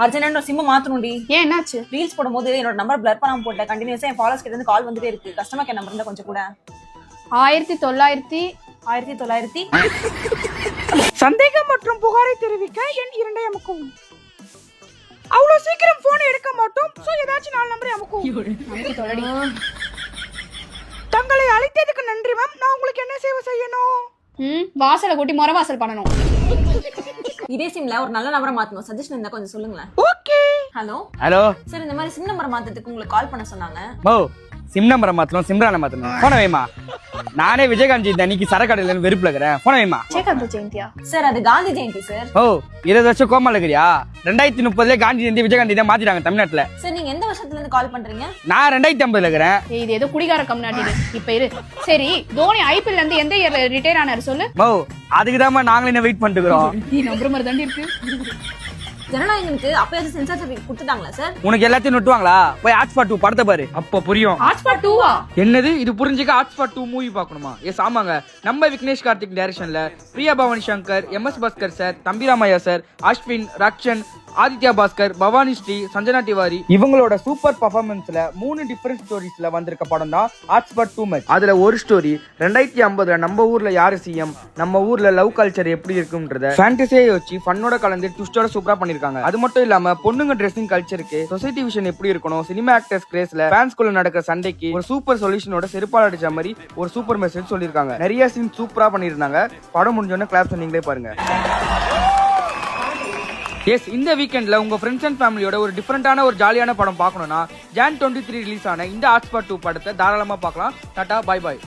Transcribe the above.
Urgent sim மாத்தணும்டி. ஏன் என்னாச்சு? Reels போடும்போது என்னோட நம்பர் பிளர் பண்ணாம போட்டேன். கண்டினியூஸா என் ஃபாலோவர்ஸ் கிட்ட இருந்து கால் வந்துட்டே இருக்கு. கஸ்டமர் கேர் நம்பர் இருந்தா கொஞ்சம் கூட. 1900 சந்தேகம் மற்றும் புகாரை தெரிவிக்க எண் 2 அமுக்கவும். அவ்வளவு சீக்கிரம் போன் எடுக்க மாட்டோம். சோ ஏதாச்சும் 4 நம்பரை அமுக்கவும். தங்களை அழைத்ததுக்கு நன்றி மேம். நான் உங்களுக்கு என்ன சேவை செய்யணும்? வாசலை கூட்டி முறை வாசல் பண்ணணும். இதே சிம்ல ஒரு நல்ல நம்பரை மாத்தணும். சஜஷன் இருந்தா கொஞ்சம் சொல்லுங்களேன். ஓகே. ஹலோ ஹலோ சார், இந்த மாதிரி சிம் நம்பர் மாத்ததுக்கு உங்களுக்கு கால் பண்ண சொன்னாங்க. ஓ சிம் நம்பரை மாத்தணும், சிம்ரானை மாத்தணும். போன வைமா, நானே விஜயகாந்த் ஜெயந்தி அன்னைக்கு சரக்கடையில வெறுப்புல இருக்கிறேன். போன வைமா. விஜயகாந்த் ஜெயந்தியா? சார் அது காந்தி ஜெயந்தி சார். ஓ 20 வருஷம் கோமால இருக்கிறியா? 2030 காந்தி ஜெயந்தி விஜயகாந்த் ஜெயந்தி மாத்திட்டாங்க தமிழ்நாட்டுல. சார் நீங்க எந்த வருஷத்துல இருந்து கால் பண்றீங்க? நான் 2050 இருக்கிறேன். இது ஏதோ குடிகார கம்நாட்டி. இப்ப இரு. சரி, தோனி ஐபிஎல் இருந்து எந்த இயர்ல ரிட்டையர் ஆனாரு சொல்லு. ஓ அதுக்குதான் நாங்களும் என்ன வெயிட் பண்ணிட்டு இருக்கிறோம். நீ நம்புற மாதிரி தாண்டி இருக்கு. ஜனநாயகனுக்கு அப்பயாவது சென்சார் சர்டிபிகேட் கொடுத்துட்டாங்களா சார்? உனக்கு எல்லாத்தையும் நொட்டுவாங்களா? போய் ஹாட்ஸ்பாட் 2 படத்தை பாரு, அப்ப புரியும். ஹாட்ஸ்பாட் 2வா? என்னது இது? புரிஞ்சுக்க ஹாட்ஸ்பாட் 2 மூவி பார்க்கணுமா? எஸ் ஆமாங்க, நம்ம விக்னேஷ் கார்த்திக் டைரக்ஷன்ல Priya Bhavani Shankar, MS Bhaskar sir, Thambi Ramaiah sir, Ashwin, Rakshan, Aditya Bhaskar, Bhavani Sri, Sanjana Tiwari இவங்களோட சூப்பர் பர்ஃபார்மன்ஸ்ல 3 டிஃபரெண்ட் ஸ்டோரிஸ்ல வந்திருக்க படம் தான் ஹாட்ஸ்பாட் 2 மேட்ச். அதுல ஒரு ஸ்டோரி 2050 நம்ம ஊர்ல யாரு சிஎம், நம்ம ஊர்ல லவ் கல்ச்சர் எப்படி இருக்கும்ன்றத ஃபேண்டஸியை வச்சு ஃபன்னோட கலந்து ட்விஸ்டோட சூப்பரா பண்ணிருக்காங்க. அது மட்டும் இல்லாம பொண்ணுங்க ட்ரெஸ்ஸிங் கல்ச்சருக்கு சொசைட்டி விஷன் எப்படி இருக்கணும், சினிமா ஆக்டர்ஸ் கிரேஸ்ல ஃபேன்ஸ்குள்ள நடக்கிற சண்டைக்கு ஒரு சூப்பர் சொல்யூஷனோட செருப்பால் அடிச்ச மாதிரி ஒரு சூப்பர் மெசேஜ் சொல்லிருக்காங்க. நிறைய சீன் சூப்பரா பண்ணிருந்தாங்க. படம் முடிஞ்சோடனே கிளாப்ஸ் நீங்களே பாருங்க. எஸ், இந்த வீக்கெண்ட்ல உங்க ஃப்ரெண்ட்ஸ் அண்ட் ஃபேமிலியோட ஒரு டிஃபரெண்டான ஒரு ஜாலியான படம் பார்க்கணும்னா Jan 23 ரிலீஸ் ஆன இந்த ஹாட்ஸ்பாட் 2 படத்தை தாராளமா பார்க்கலாம். Tata, bye bye.